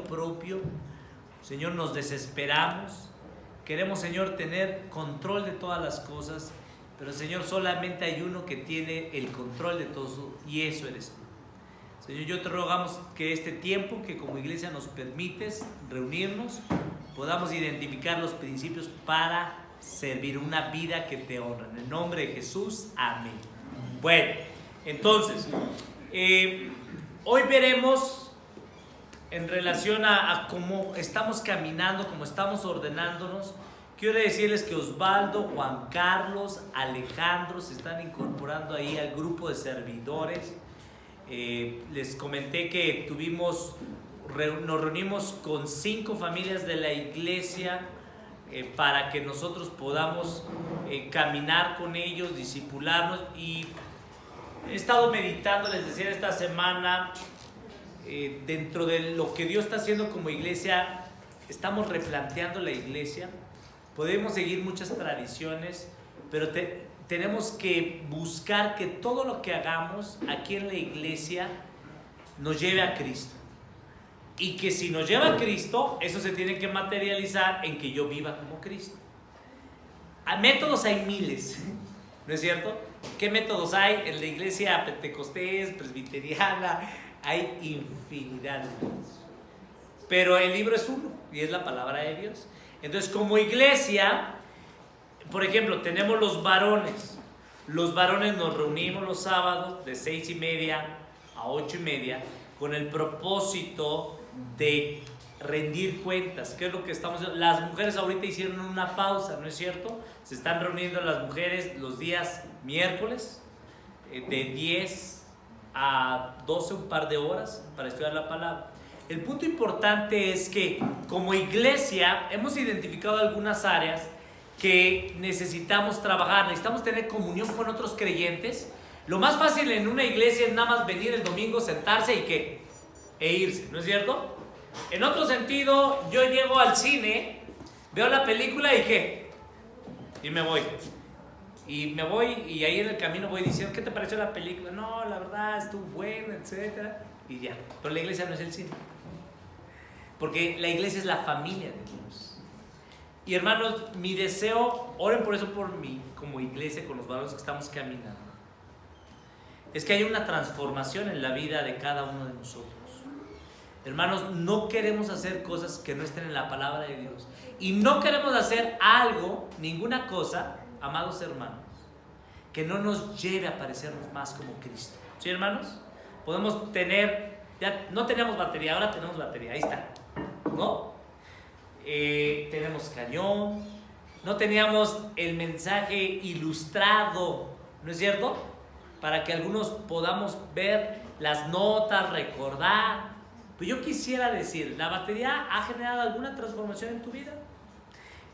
propio. Señor, nos desesperamos. Queremos, Señor, tener control de todas las cosas, pero, Señor, solamente hay uno que tiene el control de todo, y eso eres tú. Señor, yo te rogamos que este tiempo que como iglesia nos permites reunirnos, podamos identificar los principios para servir una vida que te honra. En el nombre de Jesús, amén. Bueno, entonces, hoy veremos en relación a cómo estamos caminando, cómo estamos ordenándonos. Quiero decirles que Osvaldo, Juan Carlos, Alejandro se están incorporando ahí al grupo de servidores. Les comenté que nos reunimos con 5 familias de la iglesia para que nosotros podamos caminar con ellos, discipularnos, y he estado meditando, les decía, esta semana dentro de lo que Dios está haciendo como iglesia. Estamos replanteando la iglesia. Podemos seguir muchas tradiciones, pero tenemos que buscar que todo lo que hagamos aquí en la iglesia nos lleve a Cristo. Y que si nos lleva a Cristo, eso se tiene que materializar en que yo viva como Cristo. Métodos hay miles, ¿no es cierto? ¿Qué métodos hay en la iglesia pentecostés, presbiteriana? Hay infinidad de métodos. Pero el libro es uno, y es la palabra de Dios. Entonces, como iglesia, por ejemplo, tenemos los varones. Los varones nos reunimos los sábados de 6:30 a 8:30 con el propósito de rendir cuentas. ¿Qué es lo que estamos haciendo? Las mujeres ahorita hicieron una pausa, ¿no es cierto? Se están reuniendo las mujeres los días miércoles de 10 a 12, un par de horas para estudiar la palabra. El punto importante es que como iglesia hemos identificado algunas áreas que necesitamos trabajar. Necesitamos tener comunión con otros creyentes. Lo más fácil en una iglesia es nada más venir el domingo, sentarse e irse, ¿no es cierto? En otro sentido, yo llego al cine, veo la película y me voy. Y ahí en el camino voy diciendo, ¿qué te pareció la película? No, la verdad estuvo buena, etc. Y ya. Pero la iglesia no es el cine. Porque la iglesia es la familia de Dios. Y hermanos, mi deseo, oren por eso por mí, como iglesia, con los varones que estamos caminando, es que haya una transformación en la vida de cada uno de nosotros. Hermanos, no queremos hacer cosas que no estén en la palabra de Dios. Y no queremos hacer algo, ninguna cosa, amados hermanos, que no nos lleve a parecernos más como Cristo. ¿Sí, hermanos? Podemos tener, ya no teníamos batería, ahora tenemos batería, ahí está, ¿no? Tenemos cañón, no teníamos el mensaje ilustrado, ¿no es cierto? Para que algunos podamos ver las notas, recordar. Pues yo quisiera decir, ¿la batería ha generado alguna transformación en tu vida?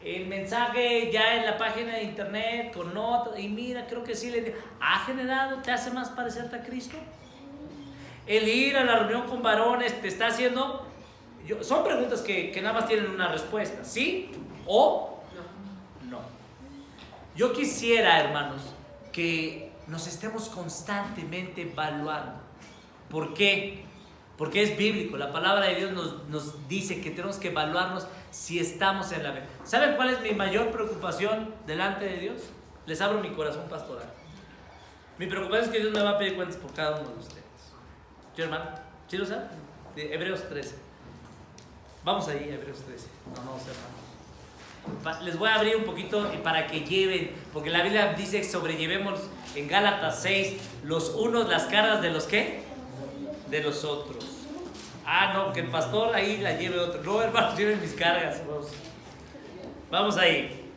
El mensaje ya en la página de internet con notas, y mira, creo que sí, ¿ha generado, te hace más parecerte a Cristo? El ir a la reunión con varones te está haciendo... son preguntas que nada más tienen una respuesta, ¿sí o no? Yo quisiera, hermanos, que nos estemos constantemente evaluando. ¿Por qué? Porque es bíblico. La palabra de Dios nos dice que tenemos que evaluarnos si estamos en la verdad. ¿Saben cuál es mi mayor preocupación delante de Dios? Les abro mi corazón pastoral. Mi preocupación es que Dios me va a pedir cuentas por cada uno de ustedes. ¿Sí, hermano? ¿Sí lo saben? De Hebreos 13. Vamos ahí, Hebreos 13. No sé, hermano. Les voy a abrir un poquito para que lleven, porque la Biblia dice que sobrellevemos en Gálatas 6 los unos las cargas de los ¿qué? De los otros. No, que el pastor ahí la lleve otro. No, hermanos, lleven mis cargas. Vamos ahí.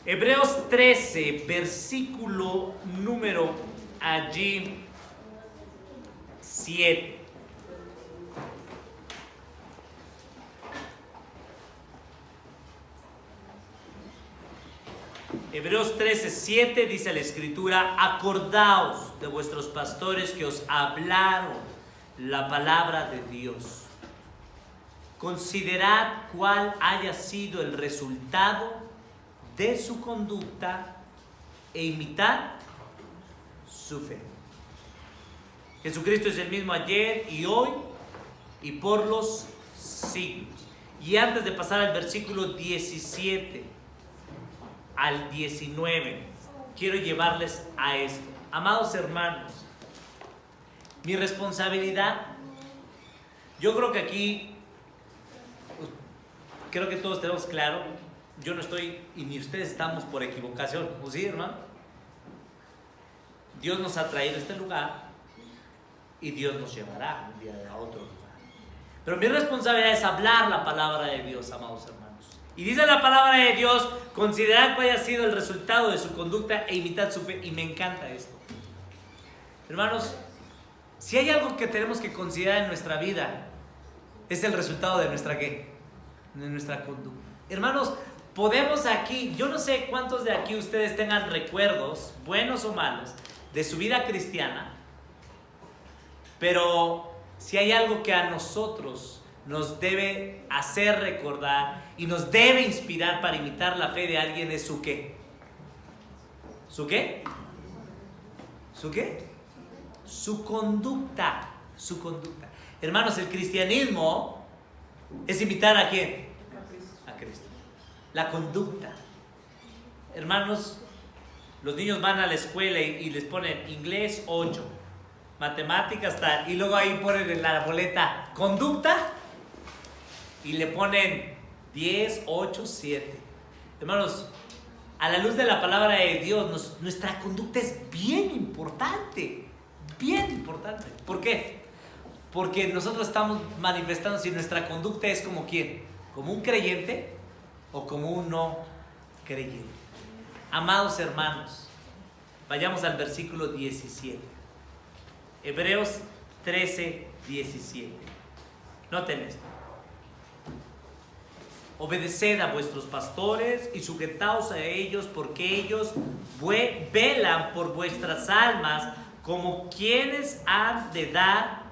Hebreos 13, versículo número allí 7. Hebreos 13, 7 dice la Escritura: acordaos de vuestros pastores que os hablaron la palabra de Dios. Considerad cuál haya sido el resultado de su conducta e imitad su fe. Jesucristo es el mismo ayer y hoy y por los siglos. Y antes de pasar al versículo 17 al 19, quiero llevarles a esto. Amados hermanos, mi responsabilidad, yo creo que aquí, creo que todos tenemos claro, yo no estoy, y ni ustedes estamos por equivocación, ¿o sí, hermano? Dios nos ha traído a este lugar y Dios nos llevará un día a otro lugar. Pero mi responsabilidad es hablar la palabra de Dios, amados hermanos. Y dice la palabra de Dios: considerad cuál haya sido el resultado de su conducta e imitad su fe. Y me encanta esto. Hermanos, si hay algo que tenemos que considerar en nuestra vida, es el resultado de nuestra ¿qué? De nuestra conducta. Hermanos, podemos aquí, yo no sé cuántos de aquí ustedes tengan recuerdos, buenos o malos, de su vida cristiana, pero si hay algo que a nosotros nos debe hacer recordar y nos debe inspirar para imitar la fe de alguien, es su ¿qué? ¿Su qué? ¿Su qué? Su conducta. Su conducta. Hermanos, el cristianismo es imitar ¿a quién? A Cristo. La conducta. Hermanos, los niños van a la escuela y les ponen inglés 8, matemáticas tal, y luego ahí ponen en la boleta conducta y le ponen 10, 8, 7. Hermanos, a la luz de la palabra de Dios, nuestra conducta es bien importante. Bien importante. ¿Por qué? Porque nosotros estamos manifestando si nuestra conducta es como ¿quién? ¿Como un creyente o como un no creyente? Amados hermanos, vayamos al versículo 17. Hebreos 13, 17. Noten esto. Obedeced a vuestros pastores y sujetaos a ellos, porque ellos velan por vuestras almas como quienes han de dar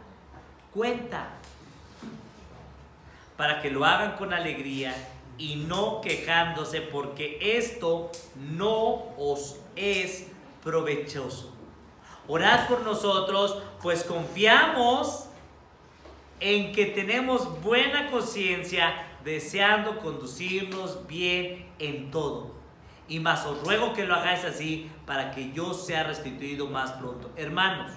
cuenta, para que lo hagan con alegría y no quejándose, porque esto no os es provechoso. Orad por nosotros, pues confiamos en que tenemos buena conciencia, deseando conducirnos bien en todo. Y más os ruego que lo hagáis así, para que yo sea restituido más pronto. Hermanos,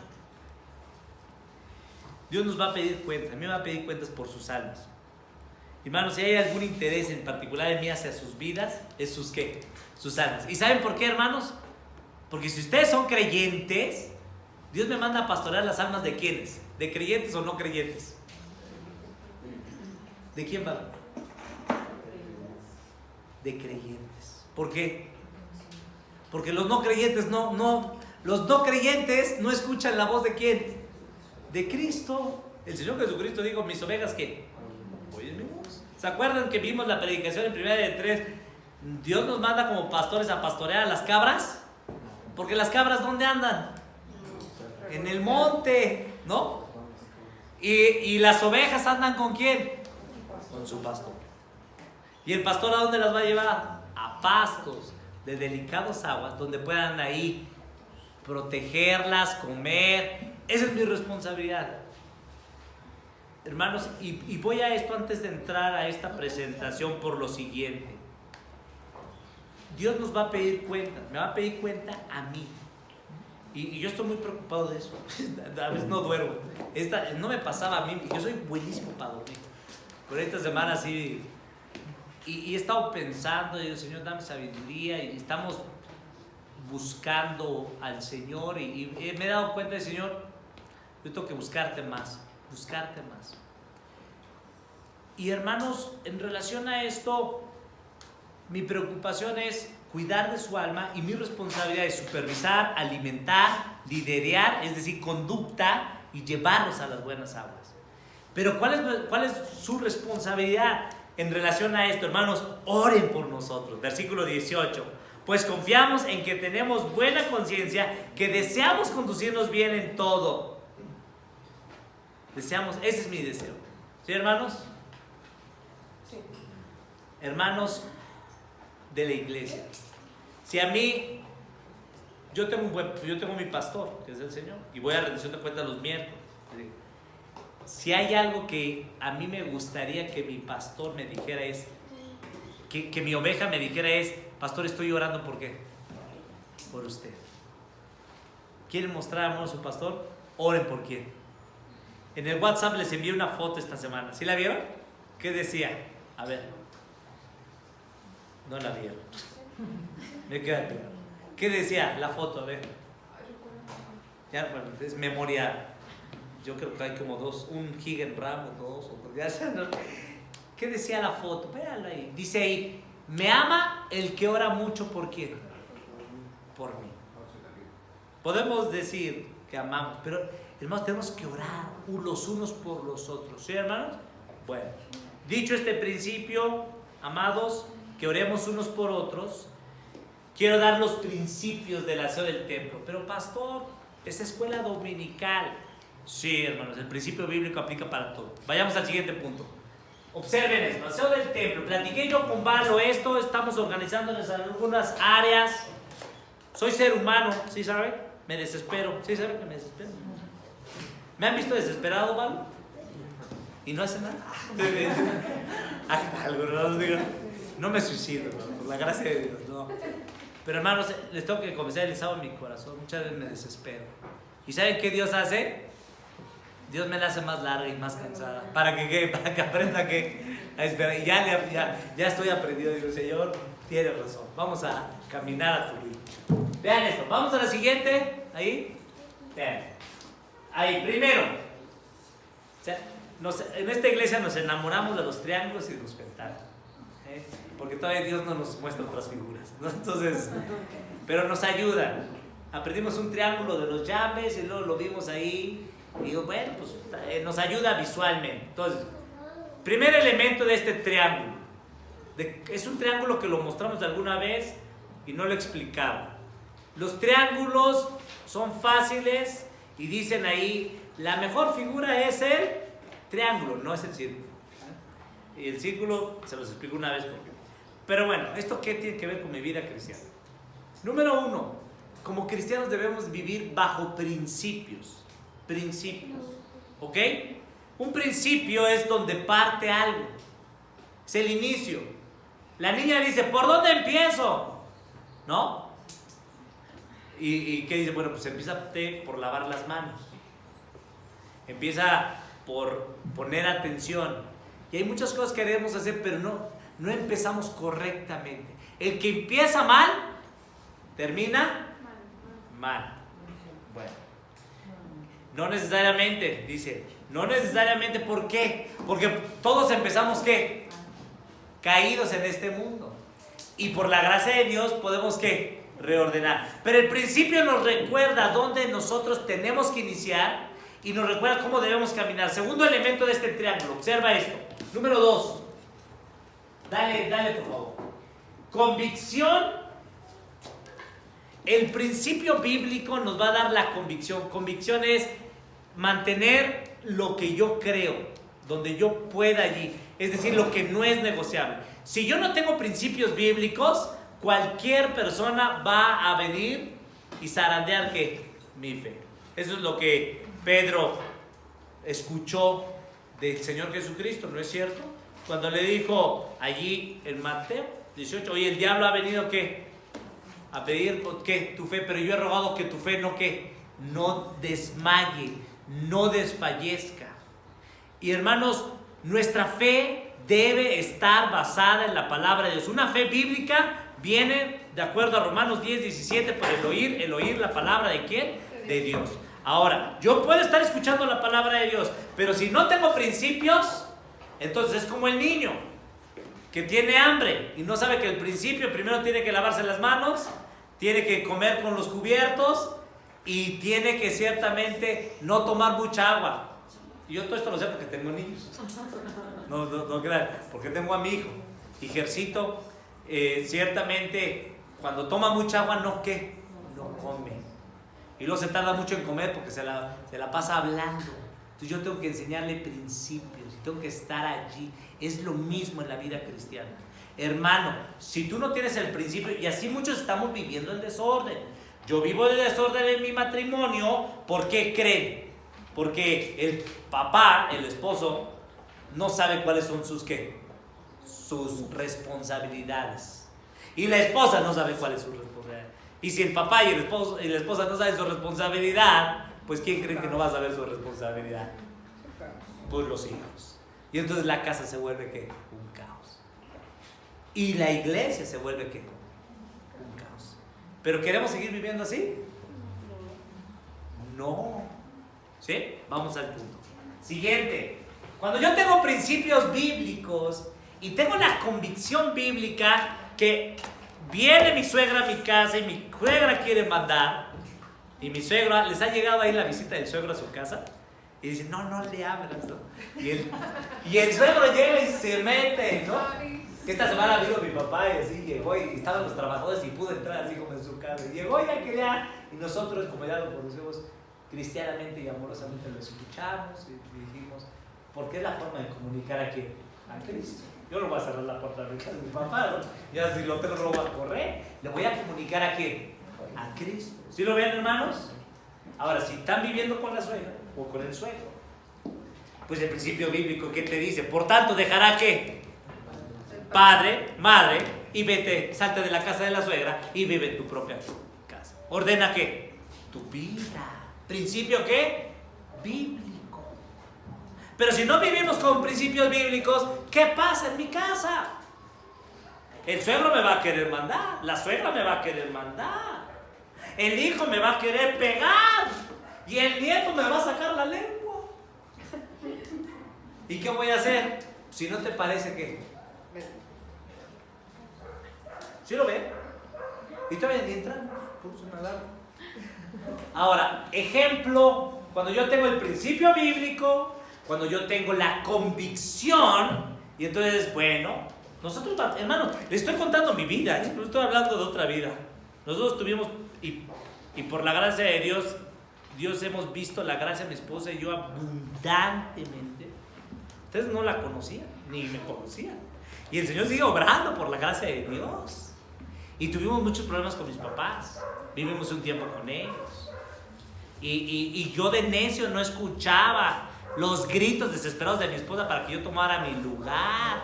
Dios nos va a pedir cuentas. A mí me va a pedir cuentas por sus almas. Hermanos, si hay algún interés en particular en mí hacia sus vidas, es sus ¿qué? Sus almas. ¿Y saben por qué, hermanos? Porque si ustedes son creyentes, Dios me manda a pastorear las almas ¿de quiénes? ¿De creyentes o no creyentes? ¿De quién va? De creyentes. ¿Por qué? Porque los no creyentes los no creyentes no escuchan la voz ¿de quién? De Cristo. El Señor Jesucristo dijo: mis ovejas ¿qué? Oyen mi voz. ¿Se acuerdan que vimos la predicación en 1:3? Dios nos manda como pastores a pastorear a las cabras. Porque las cabras ¿dónde andan? En el monte, ¿no? Y las ovejas andan ¿con quién? Con su pastor. ¿Y el pastor a dónde las va a llevar? A pastos de delicados aguas, donde puedan ahí protegerlas, comer. Esa es mi responsabilidad. Hermanos, y voy a esto antes de entrar a esta presentación por lo siguiente. Dios nos va a pedir cuenta, me va a pedir cuenta a mí. Y yo estoy muy preocupado de eso. A veces no duermo. No me pasaba a mí, yo soy buenísimo para dormir. Por esta semana sí. Y he estado pensando, y digo: Señor, dame sabiduría. Y estamos buscando al Señor. Y me he dado cuenta, Señor, yo tengo que buscarte más. Buscarte más. Y hermanos, en relación a esto, mi preocupación es cuidar de su alma, y mi responsabilidad es supervisar, alimentar, liderar, es decir, conducta, y llevarlos a las buenas aguas. Pero ¿cuál es su responsabilidad en relación a esto? Hermanos, oren por nosotros. Versículo 18. Pues confiamos en que tenemos buena conciencia, que deseamos conducirnos bien en todo. Deseamos, ese es mi deseo. ¿Sí, hermanos? Sí. Hermanos de la iglesia, si a mí yo tengo mi pastor, que es el Señor, y voy a rendición de cuentas los miércoles. Si hay algo que a mí me gustaría que mi pastor me dijera es, que mi oveja me dijera es, pastor, estoy orando ¿por qué? Por usted. ¿Quieren mostrar amor a su pastor? Oren por quién. En el WhatsApp les envié una foto esta semana. ¿Sí la vieron? ¿Qué decía? A ver. No la vieron. Me queda claro. ¿Qué decía la foto? A ver. Ya, bueno, es memoria. Yo creo que hay como dos, un giga en RAM o dos. Ya no. ¿Qué decía la foto? Véanla ahí. Dice ahí, me ama el que ora mucho ¿por quién? Por mí. Podemos decir que amamos, pero hermanos, tenemos que orar los unos por los otros. ¿Sí, hermanos? Bueno, dicho este principio, amados, que oremos unos por otros, quiero dar los principios del aseo del templo. Pero pastor, es escuela dominical. Sí, hermanos, el principio bíblico aplica para todo. Vayamos al siguiente punto. Observen esto, aseo del templo. Platiqué yo con Valo esto, estamos organizándonos en algunas áreas. Soy ser humano, ¿sí saben? Me desespero. ¿Sí saben que me desespero? ¿Me han visto desesperado, Valo? ¿Y no hace nada? Hagan algo, no digo. No me suicido, ¿no? Por la gracia de Dios, no. Pero hermanos, les tengo que confesar, les hago en mi corazón. Muchas veces me desespero. ¿Y saben qué Dios hace? Dios me la hace más larga y más cansada. ¿Para que aprenda a esperar. Y ya estoy aprendido. Digo, Señor, tienes razón. Vamos a caminar a tu ritmo. Vean esto. Vamos a la siguiente. Ahí. Vean. Ahí, primero. O sea, en esta iglesia nos enamoramos de los triángulos y de los pentágonos. Porque todavía Dios no nos muestra otras figuras, ¿no? Entonces, pero nos ayudan. Aprendimos un triángulo de los llaves y luego lo vimos ahí. Y digo, bueno, pues nos ayuda visualmente. Entonces, primer elemento de este triángulo. Es un triángulo que lo mostramos alguna vez y no lo explicaba. Los triángulos son fáciles y dicen ahí, la mejor figura es el triángulo, no es el círculo. Y el círculo se los explico una vez porque. Pero bueno, ¿esto qué tiene que ver con mi vida cristiana? Número uno, como cristianos debemos vivir bajo principios. Principios, ¿ok? Un principio es donde parte algo, es el inicio. La niña dice, ¿por dónde empiezo? ¿No? ¿Y qué dice? Bueno, pues empieza por lavar las manos, empieza por poner atención. Y hay muchas cosas que debemos hacer, pero no empezamos correctamente. El que empieza mal, termina mal. Bueno. No necesariamente, dice, no necesariamente, ¿por qué? Porque todos empezamos, ¿qué? Caídos en este mundo. Y por la gracia de Dios podemos, ¿qué? Reordenar. Pero el principio nos recuerda dónde nosotros tenemos que iniciar y nos recuerda cómo debemos caminar. Segundo elemento de este triángulo, observa esto. Número 2. Dale por favor. Convicción. El principio bíblico nos va a dar la convicción. Convicción es mantener lo que yo creo, donde yo pueda allí. Es decir, lo que no es negociable. Si yo no tengo principios bíblicos, cualquier persona va a venir y zarandear ¿qué? Mi fe. Eso es lo que Pedro escuchó del Señor Jesucristo, ¿no es cierto? Cuando le dijo allí en Mateo 18, oye, el diablo ha venido ¿qué? A pedir ¿qué? Tu fe, pero yo he rogado que tu fe no ¿qué? No desmaye, no desfallezca. Y hermanos, nuestra fe debe estar basada en la palabra de Dios. Una fe bíblica viene de acuerdo a Romanos 10:17 por el oír la palabra de ¿quién? De Dios. Ahora, yo puedo estar escuchando la palabra de Dios, pero si no tengo principios, entonces es como el niño que tiene hambre y no sabe que el principio primero tiene que lavarse las manos, tiene que comer con los cubiertos y tiene que ciertamente no tomar mucha agua. Y yo todo esto lo sé porque tengo niños. No crean, porque tengo a mi hijo. Hijercito, ciertamente cuando toma mucha agua no come. Y luego se tarda mucho en comer porque se la pasa hablando. Entonces yo tengo que enseñarle principios y tengo que estar allí. Es lo mismo en la vida cristiana. Hermano, si tú no tienes el principio, y así muchos estamos viviendo el desorden, Yo vivo de desorden en mi matrimonio. ¿Por qué creen? Porque el papá, el esposo, no sabe cuáles son sus responsabilidades. Y la esposa no sabe cuál es su responsabilidad. Y si el papá y la esposa no saben su responsabilidad, pues ¿quién cree que no va a saber su responsabilidad? Pues los hijos. Y entonces la casa se vuelve ¿qué? Un caos. Y la iglesia se vuelve ¿qué? Un caos. ¿Pero queremos seguir viviendo así? No. ¿Sí? Vamos al punto. Siguiente. Cuando yo tengo principios bíblicos y tengo la convicción bíblica que viene mi suegra a mi casa y mi suegra quiere mandar, y mi suegra, les ha llegado ahí la visita del suegro a su casa, y dicen, no le abras, ¿no? Y el suegro llega y se mete, ¿no? Esta semana vino mi papá y así llegó y estaban los trabajadores y pudo entrar así como en su casa. Y llegó y quería, y nosotros, como ya lo conocemos cristianamente y amorosamente, lo escuchamos y dijimos, porque es la forma de comunicar a Cristo. Yo no voy a cerrar la puerta de mi casa de mi papá, ¿no? Ya si lo tengo no lo voy a correr, le voy a comunicar a Cristo. ¿Sí lo ven, hermanos? Ahora, si están viviendo con la suegra o con el suegro, pues el principio bíblico, ¿qué te dice? Por tanto, dejará padre, madre, y vete, salte de la casa de la suegra y vive en tu propia casa. Ordena tu vida. Principio bíblico. Pero si no vivimos con principios bíblicos, ¿qué pasa en mi casa? El suegro me va a querer mandar, la suegra me va a querer mandar, el hijo me va a querer pegar y el nieto me va a sacar la lengua. ¿Y qué voy a hacer? Si no te parece que... ¿Sí lo ven? Y todavía ni entran. Ahora, ejemplo, cuando yo tengo el principio bíblico, cuando yo tengo la convicción, y entonces, bueno, nosotros, hermanos, les estoy contando mi vida, no estoy hablando de otra vida. Nosotros tuvimos, y por la gracia de Dios hemos visto la gracia de mi esposa y yo abundantemente. Ustedes no la conocían, ni me conocían. Y el Señor sigue obrando por la gracia de Dios. Y tuvimos muchos problemas con mis papás. Vivimos un tiempo con ellos. Y yo de necio no escuchaba los gritos desesperados de mi esposa para que yo tomara mi lugar.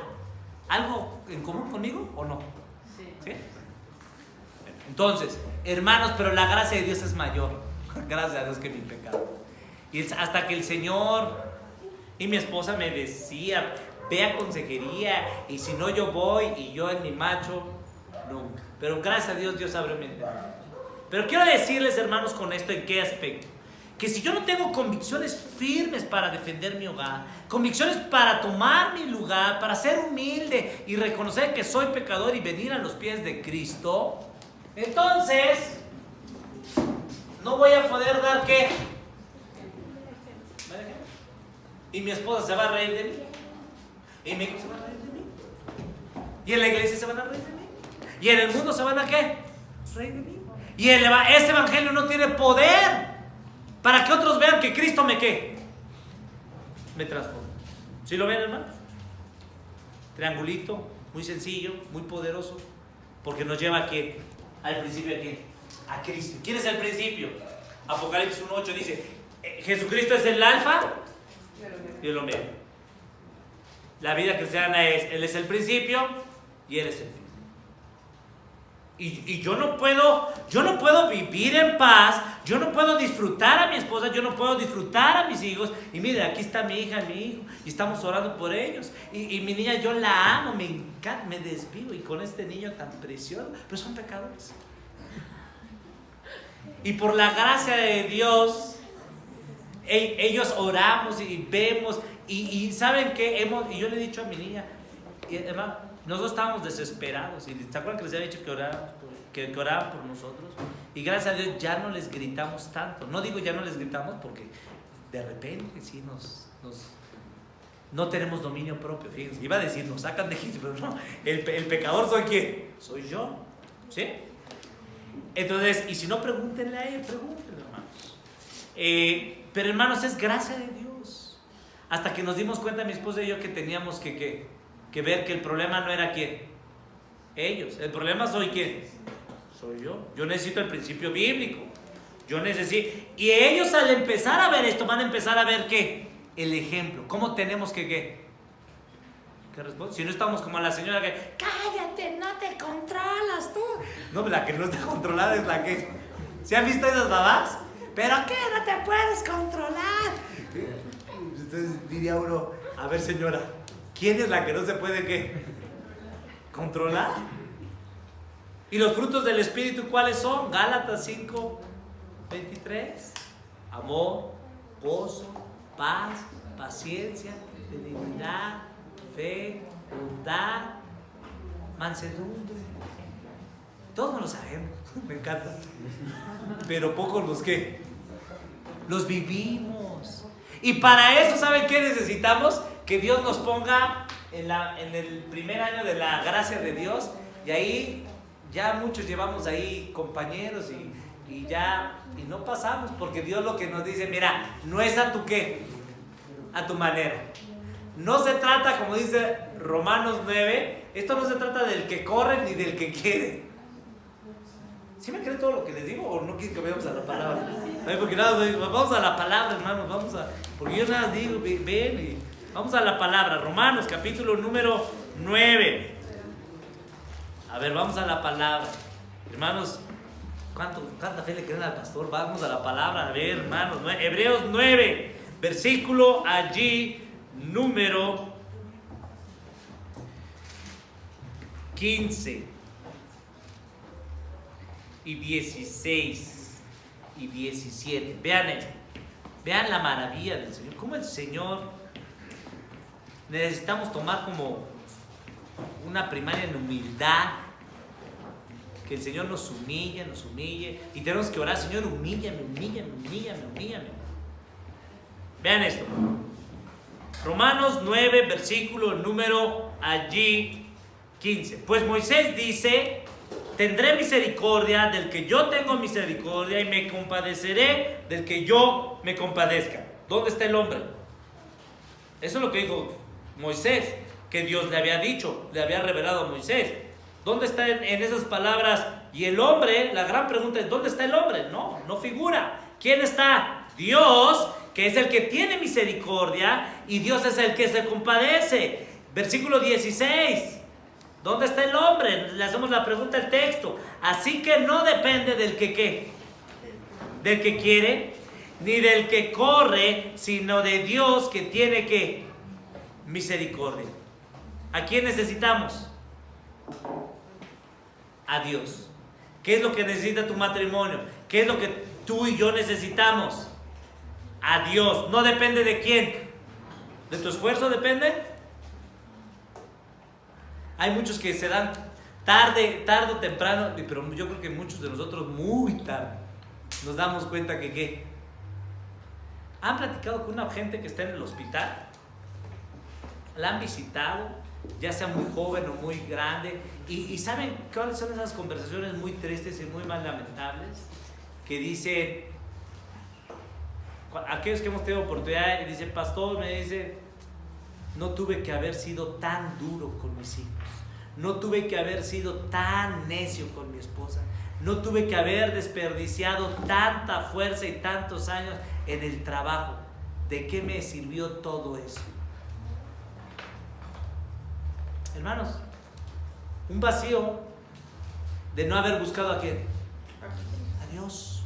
¿Algo en común conmigo o no? ¿Sí? Entonces, hermanos, pero la gracia de Dios es mayor. Gracias a Dios que mi pecado. Y es hasta que el Señor y mi esposa me decía, ve a consejería, y si no yo voy, y yo en mi macho, nunca. Pero gracias a Dios, Dios abre mi entendimiento. Pero quiero decirles, hermanos, con esto, ¿en qué aspecto? Que si yo no tengo convicciones firmes para defender mi hogar, convicciones para tomar mi lugar, para ser humilde y reconocer que soy pecador y venir a los pies de Cristo, entonces no voy a poder dar ¿qué? Y mi esposa se va a reír de mí, y mi hijo se va a reír de mí, y en la iglesia se van a reír de mí, y en el mundo se van a ¿qué? Reír de mí. Y ese evangelio no tiene poder para que otros vean que Cristo me transforma. ¿Sí lo ven, hermanos? Triangulito, muy sencillo, muy poderoso, porque nos lleva al principio a Cristo. ¿Quién es el principio? Apocalipsis 1:8 dice, Jesucristo es el alfa y el omega. La vida cristiana Él es el principio y Él es el fin. Y yo no puedo vivir en paz, yo no puedo disfrutar a mi esposa, yo no puedo disfrutar a mis hijos. Y mire, aquí está mi hija, mi hijo, y estamos orando por ellos. Y mi niña, yo la amo, me encanta, me desvivo. Y con este niño tan precioso, pero son pecadores. Y por la gracia de Dios, ellos oramos y vemos. Y ¿saben qué? Y yo le he dicho a mi niña, hermano, nosotros estábamos desesperados. ¿Y se acuerdan que les había dicho que oraban por nosotros? Y gracias a Dios ya no les gritamos tanto. No digo ya no les gritamos porque de repente sí no tenemos dominio propio. Fíjense, iba a decir nos sacan de Egipto, pero no. El pecador soy ¿quién? Soy yo. ¿Sí? Entonces, y si no, pregúntenle a él, pregúntenle, hermanos. Pero hermanos, es gracia de Dios. Hasta que nos dimos cuenta, mi esposa y yo, que teníamos que ver que el problema no era quién, ellos. El problema soy quién, soy yo. Yo necesito el principio bíblico. Yo necesito. Y ellos al empezar a ver esto van a empezar a ver ¿qué? El ejemplo. ¿Cómo tenemos que qué? ¿Qué responde? Si no estamos como la señora que cállate, no te controlas tú. No, la que no está controlada es la que. ¿Se han visto esas babás? ¿Pero qué? No te puedes controlar. Entonces diría uno, a ver señora, ¿quién es la que no se puede qué? ¿Controlar? ¿Y los frutos del Espíritu cuáles son? Gálatas 5:23. Amor, gozo, paz, paciencia, benignidad, fe, bondad, mansedumbre. Todos no lo sabemos, me encanta. Pero pocos los que los vivimos. Y para eso, ¿saben qué necesitamos? Que Dios nos ponga en el primer año de la gracia de Dios. Y ahí ya muchos llevamos ahí compañeros y no pasamos. Porque Dios lo que nos dice, mira, no es a tu qué, a tu manera. No se trata, como dice Romanos 9, esto no se trata del que corre ni del que quiere. ¿Sí me creen todo lo que les digo o no quieren que vayamos a la palabra? Ay, porque nada, vamos a la palabra, hermanos, porque yo nada digo, ven y vamos a la palabra. Romanos, capítulo número 9. A ver, vamos a la palabra. Hermanos, ¿cuánta fe le creen al pastor? Vamos a la palabra, a ver, hermanos. Hebreos 9, versículo allí, número 15 y 16 y 17. Vean esto. Vean la maravilla del Señor. Cómo el Señor necesitamos tomar como una primaria en humildad. Que el Señor nos humille. Y tenemos que orar, Señor, humíllame. Vean esto. Romanos 9, versículo número allí 15. Pues Moisés dice: tendré misericordia del que yo tengo misericordia y me compadeceré del que yo me compadezca. ¿Dónde está el hombre? Eso es lo que dijo Moisés, que Dios le había dicho, le había revelado a Moisés. ¿Dónde está en esas palabras? Y el hombre, la gran pregunta es, ¿dónde está el hombre? No figura. ¿Quién está? Dios, que es el que tiene misericordia, y Dios es el que se compadece. Versículo 16. ¿Dónde está el hombre? Le hacemos la pregunta al texto. Así que no depende del que ¿qué? Del que quiere, ni del que corre, sino de Dios que tiene ¿qué? Misericordia. ¿A quién necesitamos? A Dios. ¿Qué es lo que necesita tu matrimonio? ¿Qué es lo que tú y yo necesitamos? A Dios. ¿No depende de quién? ¿De tu esfuerzo depende? Hay muchos que se dan tarde o temprano, pero yo creo que muchos de nosotros muy tarde nos damos cuenta que ¿qué? ¿Han platicado con una gente que está en el hospital? ¿La han visitado? Ya sea muy joven o muy grande. ¿Y saben cuáles son esas conversaciones muy tristes y muy más lamentables? Que dicen, aquellos que hemos tenido oportunidad, dice, pastor, me dice, no tuve que haber sido tan duro con mis hijos. No tuve que haber sido tan necio con mi esposa. No tuve que haber desperdiciado tanta fuerza y tantos años en el trabajo. ¿De qué me sirvió todo eso? Hermanos, un vacío de no haber buscado ¿a quién? A Dios.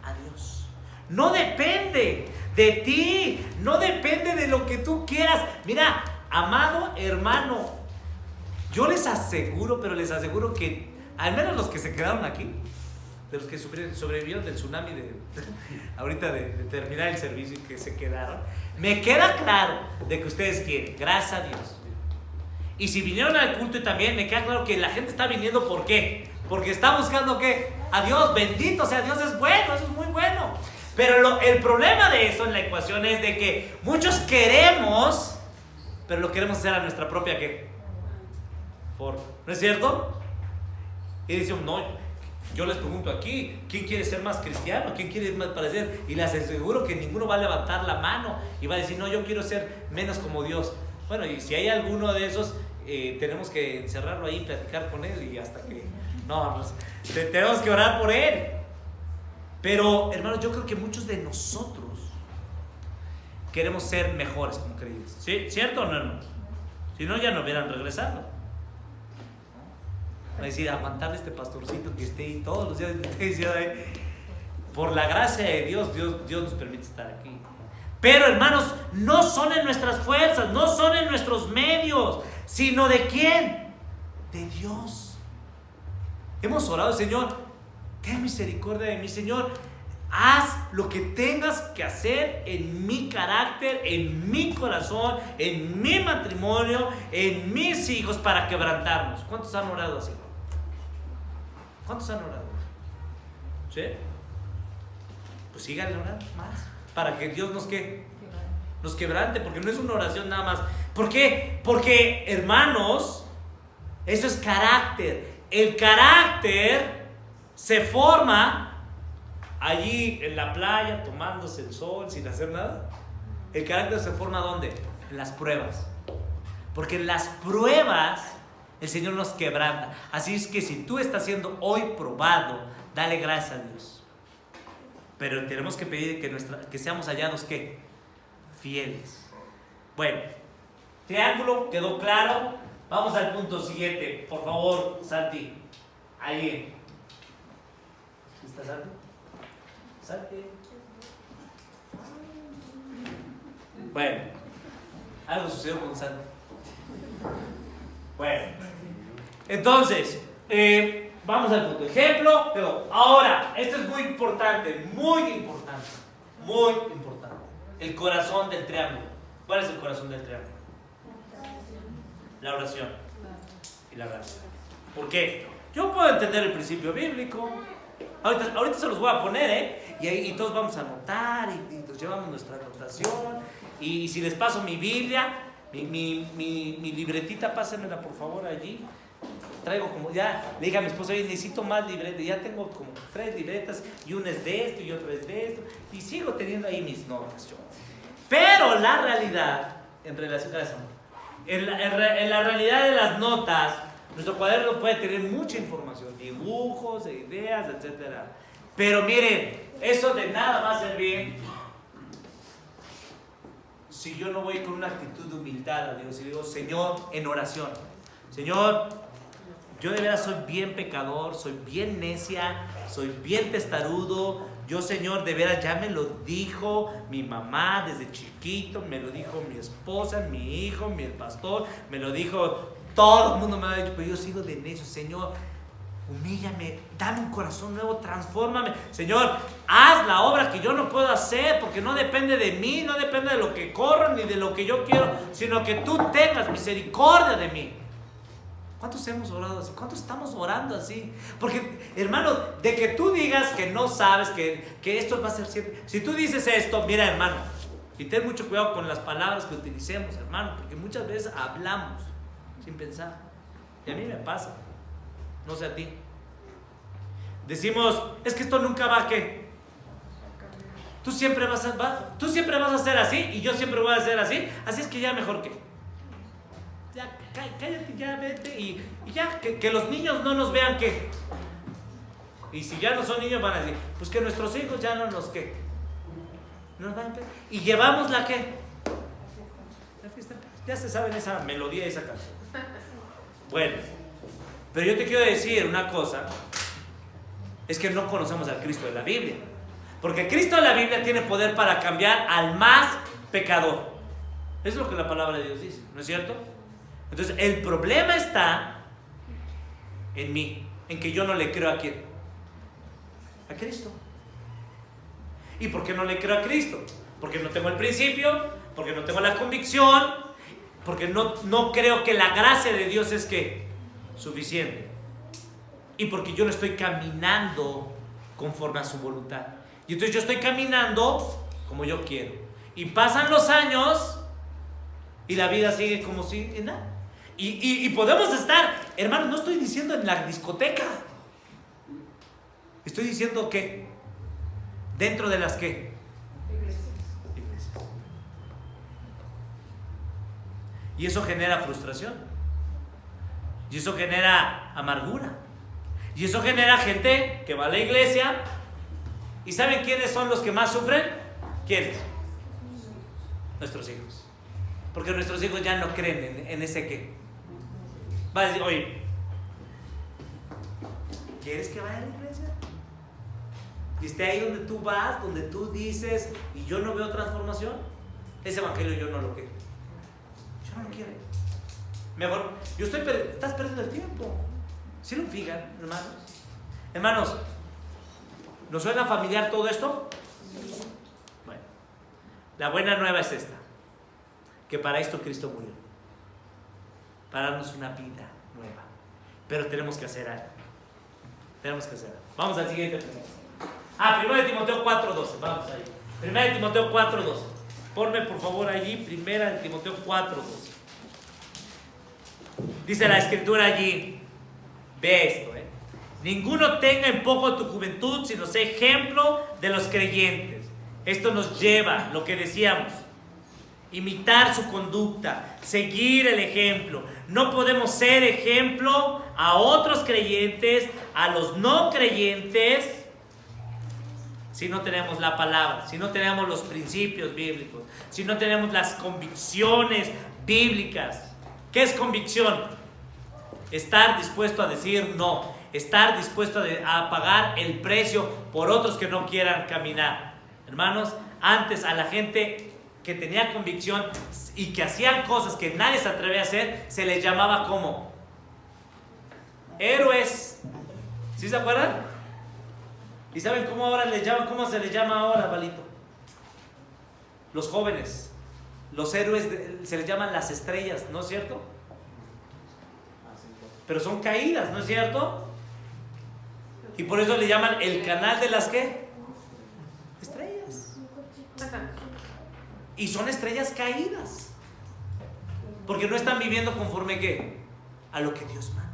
A Dios. No depende de ti, no depende de lo que tú quieras. Mira, amado hermano, yo les aseguro, que al menos los que se quedaron aquí, de los que sobrevivieron del tsunami ahorita de terminar el servicio y que se quedaron, me queda claro de que ustedes quieren, gracias a Dios. Y si vinieron al culto y también me queda claro que la gente está viniendo, ¿por qué? Porque está buscando ¿qué? A Dios, bendito sea Dios, es bueno, eso es muy bueno. Pero el problema de eso en la ecuación es de que muchos queremos, pero lo queremos hacer a nuestra propia ¿qué? Forma. ¿No es cierto? Y dicen, no, yo les pregunto aquí, ¿quién quiere ser más cristiano? ¿Quién quiere más parecer? Y les aseguro que ninguno va a levantar la mano y va a decir, no, yo quiero ser menos como Dios. Bueno, y si hay alguno de esos, tenemos que encerrarlo ahí, platicar con él y hasta que No, tenemos que orar por él. Pero, hermanos, yo creo que muchos de nosotros queremos ser mejores como creyentes. ¿Sí? ¿Cierto o no, hermano? Si no, ya no hubieran regresado. Va a decir, aguantarle a este pastorcito que esté ahí todos los días. Por la gracia de Dios, Dios nos permite estar aquí. Pero, hermanos, no son en nuestras fuerzas, no son en nuestros medios, sino ¿de quién? De Dios. Hemos orado, Señor, ten misericordia de mí, Señor. Haz lo que tengas que hacer en mi carácter, en mi corazón, en mi matrimonio, en mis hijos para quebrantarnos. ¿Cuántos han orado así? ¿Cuántos han orado? ¿Sí? Pues síganle orando más para que Dios nos quebrante, porque no es una oración nada más. ¿Por qué? Porque, hermanos, eso es carácter. El carácter se forma allí en la playa, tomándose el sol, sin hacer nada. El carácter se forma ¿dónde? En las pruebas. Porque en las pruebas el Señor nos quebranta. Así es que si tú estás siendo hoy probado, dale gracias a Dios. Pero tenemos que pedir que seamos hallados ¿qué? Fieles. Bueno, triángulo, ¿quedó claro? Vamos al punto siguiente. Por favor, Santi. Ahí. ¿Está Santi? Santi. Bueno, algo sucedió con Santi. Bueno, entonces, vamos al punto. Ejemplo, pero ahora, esto es muy importante, muy importante, muy importante. El corazón del triángulo. ¿Cuál es el corazón del triángulo? La oración y la gracia. ¿Por qué? Yo puedo entender el principio bíblico. Ahorita se los voy a poner, y todos vamos a anotar y nos llevamos nuestra anotación. Y si les paso mi Biblia, mi libretita, pásenmela por favor allí. Traigo como, ya le dije a mi esposa, oye, necesito más libretas. Ya tengo como 3 libretas, y una es de esto y otra es de esto. Y sigo teniendo ahí mis notas yo. Pero la realidad, en relación a eso, en la realidad de las notas, nuestro cuaderno puede tener mucha información, dibujos, ideas, etc. Pero miren, eso de nada va a servir si yo no voy con una actitud de humildad a Dios y digo, Señor, en oración, Señor, yo de veras soy bien pecador, soy bien necia, soy bien testarudo. Yo, Señor, de veras ya me lo dijo mi mamá desde chiquito, me lo dijo mi esposa, mi hijo, el pastor, me lo dijo todo el mundo, me lo ha dicho, pero yo sigo de necio. Señor, humíllame, dame un corazón nuevo, transfórmame. Señor, haz la obra que yo no puedo hacer, porque no depende de mí, no depende de lo que corro ni de lo que yo quiero, sino que tú tengas misericordia de mí. ¿Cuántos hemos orado así? ¿Cuántos estamos orando así? Porque, hermano, de que tú digas que no sabes, que esto va a ser siempre. Si tú dices esto, mira, hermano, y ten mucho cuidado con las palabras que utilicemos, hermano, porque muchas veces hablamos sin pensar. Y a mí me pasa, no sé a ti. Decimos, es que esto nunca va a ¿qué? Tú siempre vas a ser así y yo siempre voy a ser así. Así es que ya mejor que ya cállate, ya vete y ya que los niños no nos vean que. Y si ya no son niños van a decir, pues que nuestros hijos ya no nos ¿qué? Nos van a ver. Y llevamos la ¿qué? La fiesta. Ya se saben esa melodía y esa canción. Bueno, pero yo te quiero decir una cosa, es que no conocemos al Cristo de la Biblia. Porque el Cristo de la Biblia tiene poder para cambiar al más pecador. Es lo que la palabra de Dios dice, ¿no es cierto? Entonces el problema está en mí, en que yo no le creo a quién, a Cristo. ¿Y por qué no le creo a Cristo? Porque no tengo el principio, porque no tengo la convicción, porque no creo que la gracia de Dios es que suficiente, y porque yo no estoy caminando conforme a su voluntad. Y entonces yo estoy caminando como yo quiero, y pasan los años y la vida sigue como si nada. Y podemos estar, hermanos, no estoy diciendo en la discoteca, estoy diciendo que dentro de las ¿qué? Iglesias. Y eso genera frustración, y eso genera amargura, Y eso genera gente que va a la iglesia. ¿Y saben quiénes son los que más sufren? ¿Quiénes? Nuestros hijos. Porque nuestros hijos ya no creen en ese qué. Va a decir, oye, ¿quieres que vaya a la iglesia? Y esté ahí donde tú vas, donde tú dices, y yo no veo transformación. Ese evangelio yo no lo quiero. Yo no lo quiero. Mejor, estás perdiendo el tiempo. ¿Sí lo fijan, hermanos? Hermanos, ¿nos suena familiar todo esto? Bueno, la buena nueva es esta: que para esto Cristo murió, para darnos una vida nueva. Pero tenemos que hacer algo. Vamos al siguiente punto. 1 Timoteo 4:12. Vamos ahí. 1 Timoteo 4:12. Ponme por favor allí 1 Timoteo 4:12. Dice la escritura allí. Ve esto, Ninguno tenga en poco tu juventud, sino sé ejemplo de los creyentes. Esto nos lleva, lo que decíamos, imitar su conducta, seguir el ejemplo. No podemos ser ejemplo a otros creyentes, a los no creyentes, si no tenemos la palabra, si no tenemos los principios bíblicos, si no tenemos las convicciones bíblicas. ¿Qué es convicción? Estar dispuesto a decir no, estar dispuesto a pagar el precio por otros que no quieran caminar. Hermanos, antes a la gente que tenía convicción y que hacían cosas que nadie se atrevía a hacer, se les llamaba como héroes. ¿Sí se acuerdan? ¿Y saben cómo ahora les llaman? ¿Cómo se les llama ahora, Valito? Los jóvenes, los héroes, se les llaman las estrellas, ¿no es cierto? Pero son caídas, ¿no es cierto? Y por eso le llaman el canal de las ¿qué? Estrellas. Y son estrellas caídas, porque no están viviendo conforme ¿qué? A lo que Dios manda.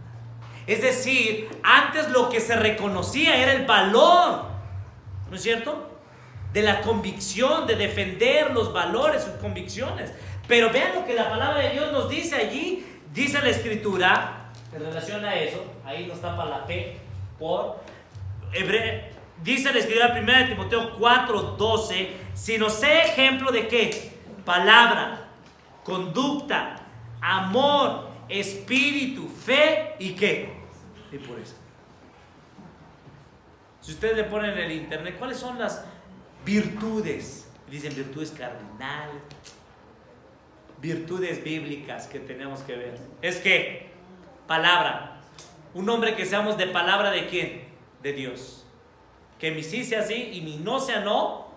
Es decir, antes lo que se reconocía era el valor, ¿no es cierto? De la convicción, de defender los valores, sus convicciones. Pero vean lo que la palabra de Dios nos dice allí. Dice la escritura en relación a eso, ahí nos tapa la P por dice la escritura 1 Timoteo 4:12, sino sé ejemplo de qué: palabra, conducta, amor, espíritu, fe y qué, y pureza. Si ustedes le ponen en el internet cuáles son las virtudes, dicen virtudes cardinales, virtudes bíblicas que tenemos que ver, es que palabra, un hombre que seamos de palabra ¿de quién? De Dios. Que mi sí sea sí y mi no sea no,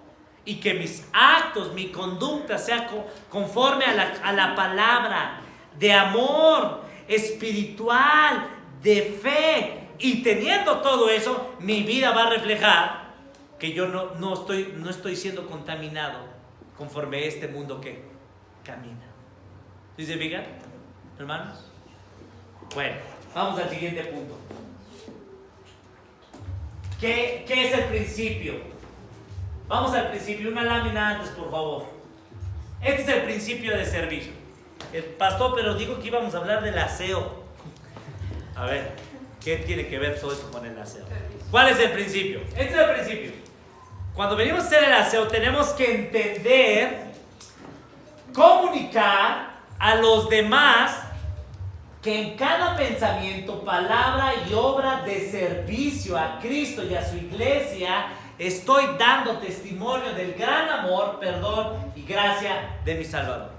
y que mis actos, mi conducta sea conforme a la palabra, de amor espiritual, de fe. Y teniendo todo eso, mi vida va a reflejar que yo no estoy siendo contaminado conforme este mundo que camina. ¿Sí se fijan, hermanos? Bueno, vamos al siguiente punto. ¿Qué es el principio? Vamos al principio, una lámina antes, por favor. Este es el principio de servicio. El pastor, pero dijo que íbamos a hablar del aseo. A ver, ¿qué tiene que ver todo esto con el aseo? ¿Cuál es el principio? Este es el principio. Cuando venimos a hacer el aseo, tenemos que entender, comunicar a los demás que en cada pensamiento, palabra y obra de servicio a Cristo y a su iglesia, estoy dando testimonio del gran amor, perdón y gracia de mi Salvador.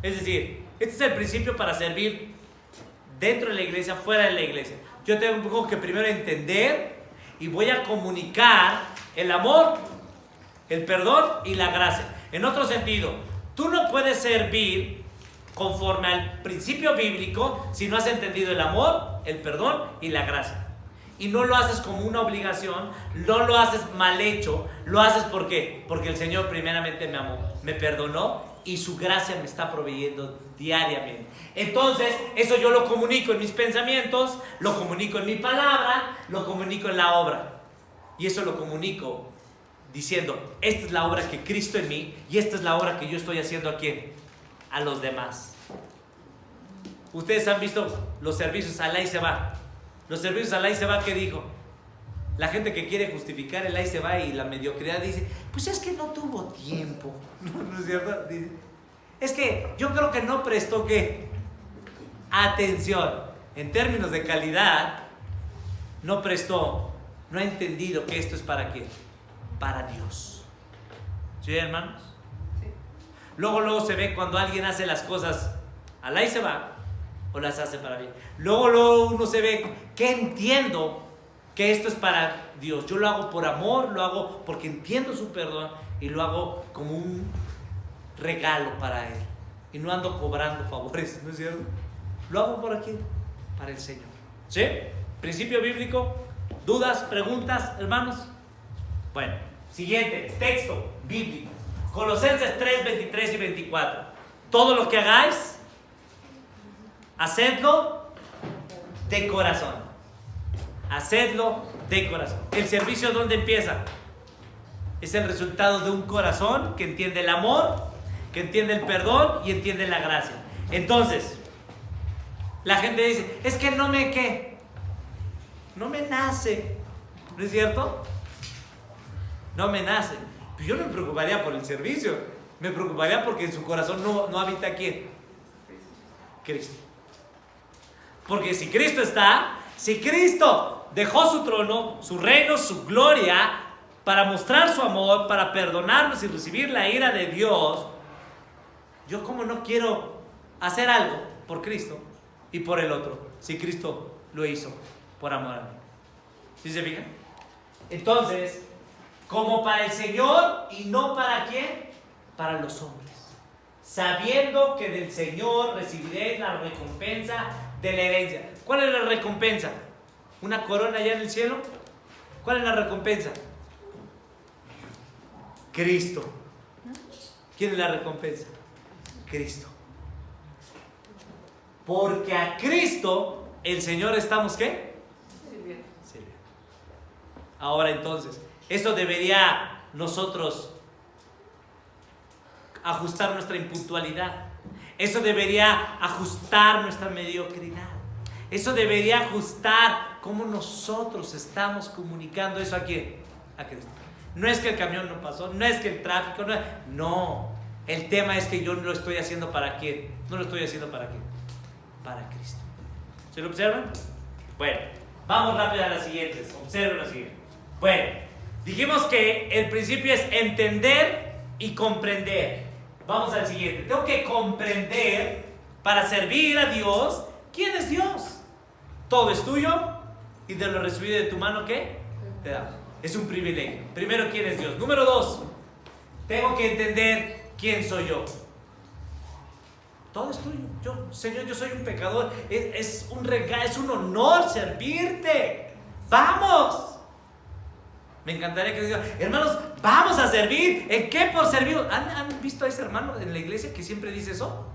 Es decir, este es el principio para servir dentro de la iglesia, fuera de la iglesia. Yo tengo que primero entender y voy a comunicar el amor, el perdón y la gracia. En otro sentido, tú no puedes servir conforme al principio bíblico si no has entendido el amor, el perdón y la gracia. Y no lo haces como una obligación, no lo haces mal hecho, lo haces ¿por qué? Porque el Señor primeramente me amó, me perdonó y su gracia me está proveyendo diariamente. Entonces, eso yo lo comunico en mis pensamientos, lo comunico en mi palabra, lo comunico en la obra. Y eso lo comunico diciendo, esta es la obra que Cristo en mí y esta es la obra que yo estoy haciendo aquí a los demás. Ustedes han visto los servicios al ahí se va. Los servicios al ahí se va, ¿qué dijo? La gente que quiere justificar el ahí se va y la mediocridad dice, pues es que no tuvo tiempo. ¿No es cierto? Dice, es que yo creo que no prestó, ¿qué? Atención. En términos de calidad, no prestó, no ha entendido que esto es para ¿qué? Para Dios. ¿Sí, hermanos? Sí. Luego se ve cuando alguien hace las cosas al ahí se va o las hace para bien. Luego uno se ve que entiendo que esto es para Dios. Yo lo hago por amor, lo hago porque entiendo su perdón y lo hago como un regalo para Él. Y no ando cobrando favores, ¿no es cierto? Lo hago por aquí, para el Señor. ¿Sí? Principio bíblico. ¿Dudas, preguntas, hermanos? Bueno, siguiente, texto bíblico. Colosenses 3, 23 y 24. Todo lo que hagáis, hacedlo de corazón. Hacedlo de corazón. ¿El servicio dónde empieza? Es el resultado de un corazón que entiende el amor, que entiende el perdón y entiende la gracia. Entonces, la gente dice, es que no me nace. ¿No es cierto? No me nace. Pues yo no me preocuparía por el servicio. Me preocuparía porque en su corazón no habita ¿quién? Cristo. Porque si Cristo está, si Cristo dejó su trono, su reino, su gloria, para mostrar su amor, para perdonarnos y recibir la ira de Dios, yo como no quiero hacer algo por Cristo y por el otro, si Cristo lo hizo por amor a mí. ¿Sí se fijan? Entonces, como para el Señor y no para ¿quién? Para los hombres. Sabiendo que del Señor recibiréis la recompensa de la herencia. ¿Cuál es la recompensa? ¿Una corona allá en el cielo? ¿Cuál es la recompensa? Cristo. ¿Quién es la recompensa? Cristo. Porque a Cristo, el Señor, estamos ¿qué? Sirviendo. Ahora entonces, esto debería nosotros ajustar nuestra impuntualidad. Eso debería ajustar nuestra mediocridad. Eso debería ajustar cómo nosotros estamos comunicando eso a ¿quién? A Cristo. No es que el camión no pasó, no es que el tráfico, no. El tema es que yo lo estoy haciendo para ¿quién? No lo estoy haciendo para ¿quién? Para Cristo. ¿Se lo observan? Bueno, vamos rápido a las siguientes. Observen la siguiente. Bueno, dijimos que el principio es entender y comprender. Vamos al siguiente. Tengo que comprender para servir a Dios. ¿Quién es Dios? Todo es tuyo y de lo recibido de tu mano, ¿qué? Te da. Es un privilegio. Primero, ¿quién es Dios? Número 2, tengo que entender quién soy yo. Todo es tuyo. Señor, yo soy un pecador. Es un regalo, es un honor servirte. ¡Vamos! Me encantaría que digan, hermanos, vamos a servir. ¿En qué por servir? ¿Han visto a ese hermano en la iglesia que siempre dice eso?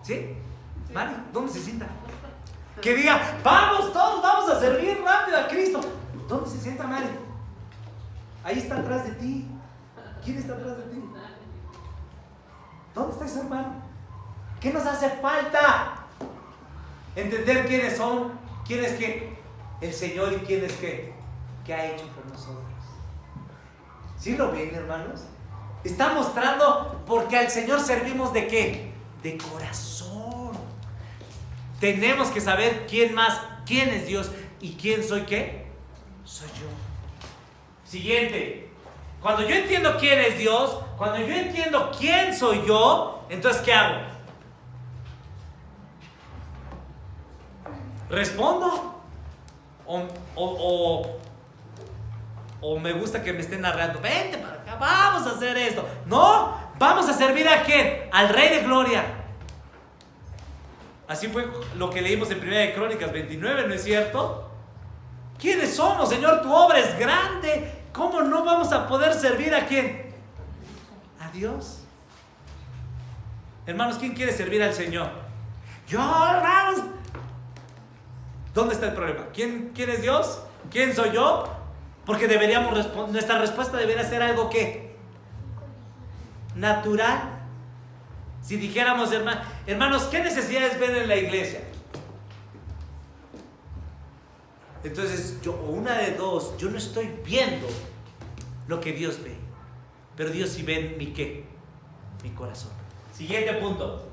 ¿Sí? Mari, ¿dónde se sienta? Que diga, vamos todos, vamos a servir rápido a Cristo. ¿Dónde se sienta Mari? Ahí está atrás de ti. ¿Quién está atrás de ti? ¿Dónde está ese hermano? ¿Qué nos hace falta? Entender quiénes son, quién es qué, el Señor y quién es qué ha hecho por nosotros. ¿Sí lo ven, hermanos? Está mostrando porque al Señor servimos de qué, de corazón. Tenemos que saber quién es Dios y quién soy qué, soy yo. Siguiente. Cuando yo entiendo quién es Dios, cuando yo entiendo quién soy yo, entonces ¿qué hago? ¿Respondo? O me gusta que me estén narrando, vente para acá, vamos a hacer esto. No, vamos a servir ¿a quién? Al Rey de Gloria. Así fue lo que leímos en 1 Crónicas 29, ¿no es cierto? ¿Quiénes somos, Señor? Tu obra es grande. ¿Cómo no vamos a poder servir a quién? A Dios. Hermanos, ¿quién quiere servir al Señor? Yo, hermanos. ¿Dónde está el problema? ¿Quién es Dios? ¿Quién soy yo? Porque nuestra respuesta debería ser algo que natural. Si dijéramos, hermanos, ¿qué necesidades ven en la iglesia? Entonces, o una de dos, yo no estoy viendo lo que Dios ve, pero Dios sí ve mi ¿qué? Mi corazón. Siguiente punto.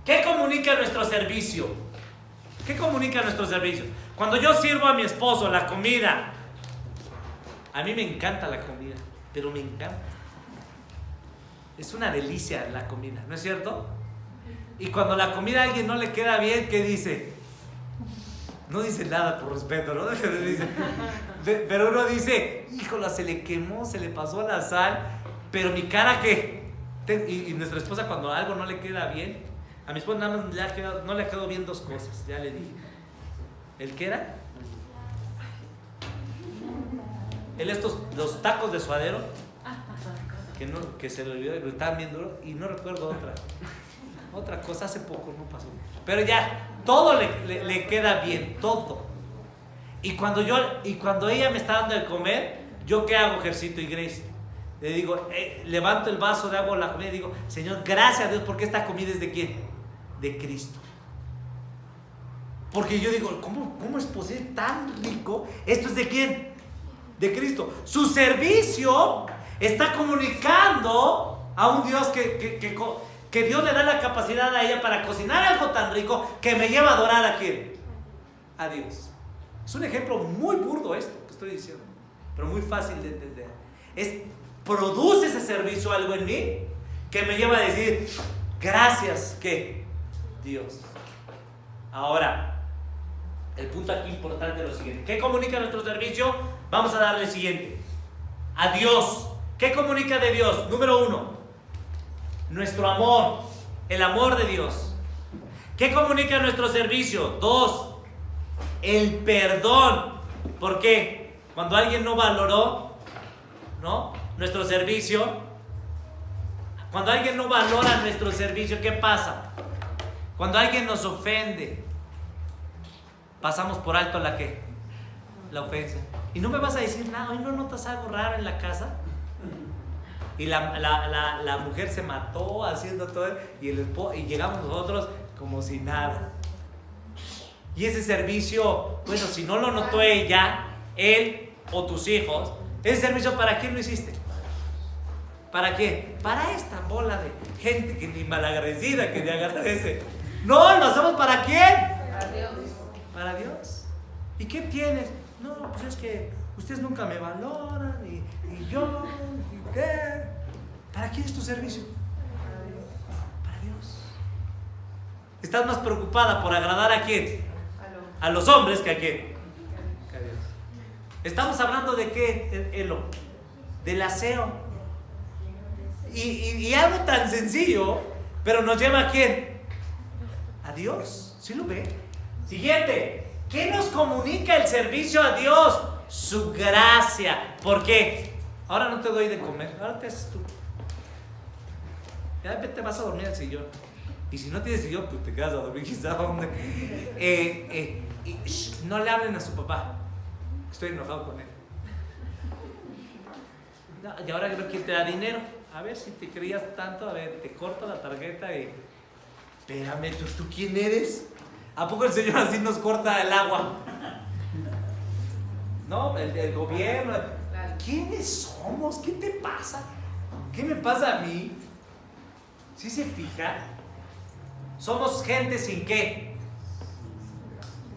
¿Qué comunica nuestro servicio? ¿Qué comunica nuestro servicio? Cuando yo sirvo a mi esposo la comida, a mí me encanta la comida, pero me encanta. Es una delicia la comida, ¿no es cierto? Y cuando la comida a alguien no le queda bien, ¿qué dice? No dice nada por respeto, ¿no? Pero uno dice, híjola, se le quemó, se le pasó la sal, pero mi cara, ¿qué? Y nuestra esposa, cuando algo no le queda bien, a mi esposa nada más no le ha quedado bien dos cosas, ya le dije. ¿El qué era? Los tacos de suadero, que se le olvidó, lo estaban bien duro, y no recuerdo otra cosa, hace poco no pasó. Pero ya, todo le queda bien, todo. Y cuando ella me está dando de comer, ¿yo qué hago, Gercito y Grace? Le digo, levanto el vaso de agua a la comida y digo, Señor, gracias a Dios, porque esta comida es ¿de quién? De Cristo. Porque yo digo, ¿cómo es posible tan rico? ¿Esto es de quién? De Cristo. Su servicio está comunicando a un Dios que Dios le da la capacidad a ella para cocinar algo tan rico que me lleva a adorar ¿a quién? A Dios. Es un ejemplo muy burdo esto que estoy diciendo, pero muy fácil de entender. Produce ese servicio algo en mí que me lleva a decir, gracias, ¿qué? Dios. Ahora, el punto aquí importante es lo siguiente. ¿Qué comunica nuestro servicio? Vamos a darle el siguiente. A Dios. ¿Qué comunica de Dios? Número 1, nuestro amor, el amor de Dios. ¿Qué comunica nuestro servicio? 2, el perdón. ¿Por qué? Cuando alguien no valoró, ¿no?, nuestro servicio, cuando alguien no valora nuestro servicio, ¿qué pasa? Cuando alguien nos ofende, pasamos por alto la ¿qué? La ofensa. Y no me vas a decir nada, ¿hoy no notas algo raro en la casa? Y la mujer se mató haciendo todo, y llegamos nosotros como si nada. Y ese servicio, bueno, si no lo notó ella, él o tus hijos, ese servicio, ¿para quién lo hiciste? ¿Para qué? Para esta bola de gente que ni malagradecida que te agradece. No, lo hacemos ¿para quién? Para Dios. Para Dios. ¿Y qué tienes? No, pues es que ustedes nunca me valoran y yo, ¿y qué? ¿Para quién es tu servicio? Para Dios. ¿Estás más preocupada por agradar a quién? A los hombres que a quién. Que a Dios. Estamos hablando de qué, Elo, del aseo. Y algo tan sencillo, pero nos lleva a quién? A Dios. ¿Sí lo ve? Siguiente. ¿Qué nos comunica el servicio a Dios? Su gracia. ¿Por qué? Ahora no te doy de comer, ahora te haces tú. Ya te vas a dormir al sillón. Y si no tienes sillón, pues te quedas a dormir quizás donde. No le hablen a su papá. Estoy enojado con él. No, y ahora creo que te da dinero. A ver si te creías tanto, a ver, te corto la tarjeta y... Espérame, ¿tú quién eres? ¿A poco el Señor así nos corta el agua? No, el gobierno. ¿Quiénes somos? ¿Qué te pasa? ¿Qué me pasa a mí? ¿Sí se fija? Somos gente sin qué,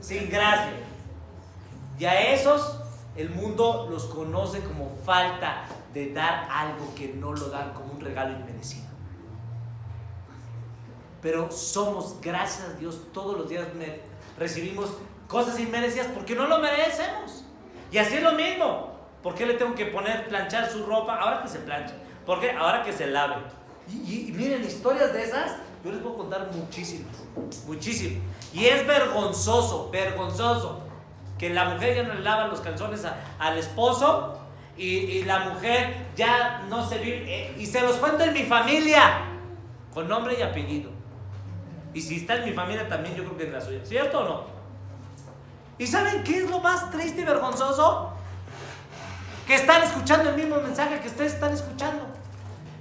sin gracia. Y a esos el mundo los conoce como falta de dar algo que no lo dan, como un regalo inmerecido. Pero somos, gracias a Dios, todos los días recibimos cosas inmerecidas porque no lo merecemos. Y así es lo mismo. ¿Por qué le tengo que planchar su ropa? Ahora que se planche. ¿Por qué? Ahora que se lave. Y miren, historias de esas, yo les puedo contar muchísimas. Y es vergonzoso que la mujer ya no le lava los calzones al esposo y la mujer ya no se vive. Y se los cuento en mi familia, con nombre y apellido. Y si está en mi familia también, yo creo que es la suya. ¿Cierto o no? ¿Y saben qué es lo más triste y vergonzoso? Que están escuchando el mismo mensaje que ustedes están escuchando.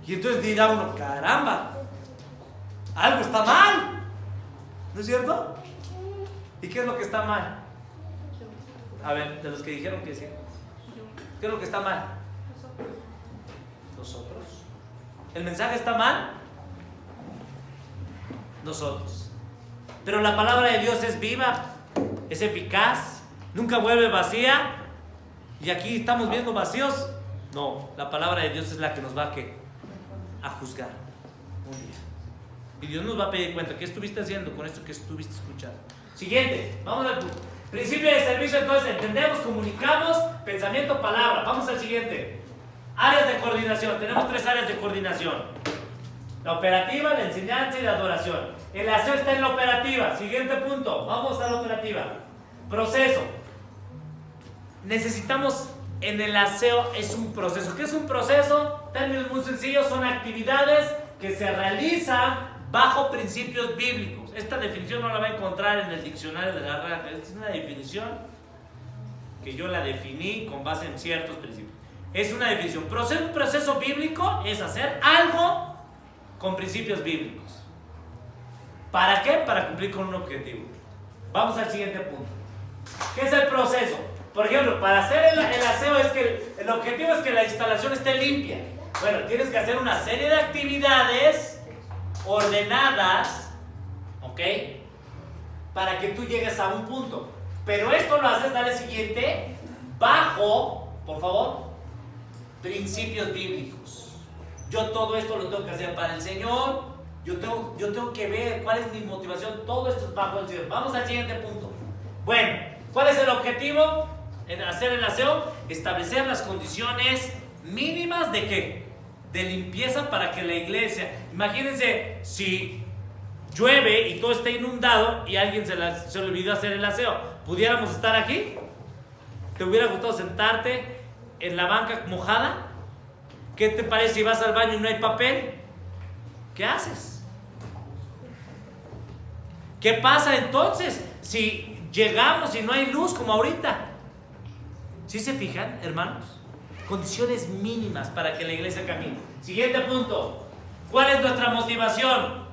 Y entonces dirá uno, caramba, algo está mal. ¿No es cierto? ¿Y qué es lo que está mal? A ver, de los que dijeron que sí. ¿Qué es lo que está mal? Nosotros. ¿El mensaje está mal? Nosotros. Pero la palabra de Dios es viva, es eficaz, nunca vuelve vacía. Y aquí estamos viendo vacíos. No, la palabra de Dios es la que nos va a juzgar un día. Y Dios nos va a pedir cuenta. ¿Qué estuviste haciendo con esto que estuviste escuchando? Siguiente, vamos al punto. Principio de servicio, entonces entendemos, comunicamos, pensamiento, palabra. Vamos al siguiente. Áreas de coordinación. Tenemos 3 áreas de coordinación: la operativa, la enseñanza y la adoración. El aseo está en la operativa. Siguiente punto, vamos a la operativa. Proceso. Necesitamos, en el aseo es un proceso. ¿Qué es un proceso? Términos muy sencillos, son actividades que se realizan bajo principios bíblicos. Esta definición no la va a encontrar en el diccionario de la Real. Es una definición que yo la definí con base en ciertos principios. Es una definición. Un proceso bíblico es hacer algo con principios bíblicos. ¿Para qué? Para cumplir con un objetivo. Vamos al siguiente punto. ¿Qué es el proceso? Por ejemplo, para hacer el aseo es que el objetivo es que la instalación esté limpia. Bueno, tienes que hacer una serie de actividades ordenadas, ¿ok? Para que tú llegues a un punto. Pero esto lo haces, dale siguiente, bajo, por favor, principios bíblicos. Yo todo esto lo tengo que hacer para el Señor. Yo tengo que ver cuál es mi motivación. Todo esto es bajo el Señor. Vamos al siguiente punto. Bueno, ¿cuál es el objetivo en hacer el aseo? Establecer las condiciones mínimas de ¿qué? De limpieza para que la iglesia. Imagínense si llueve y todo está inundado y a alguien se le olvidó hacer el aseo. ¿Pudiéramos estar aquí? ¿Te hubiera gustado sentarte en la banca mojada? ¿Qué te parece si vas al baño y no hay papel? ¿Qué haces? ¿Qué pasa entonces si llegamos y no hay luz como ahorita? ¿Sí se fijan, hermanos? Condiciones mínimas para que la iglesia camine. Siguiente punto. ¿Cuál es nuestra motivación?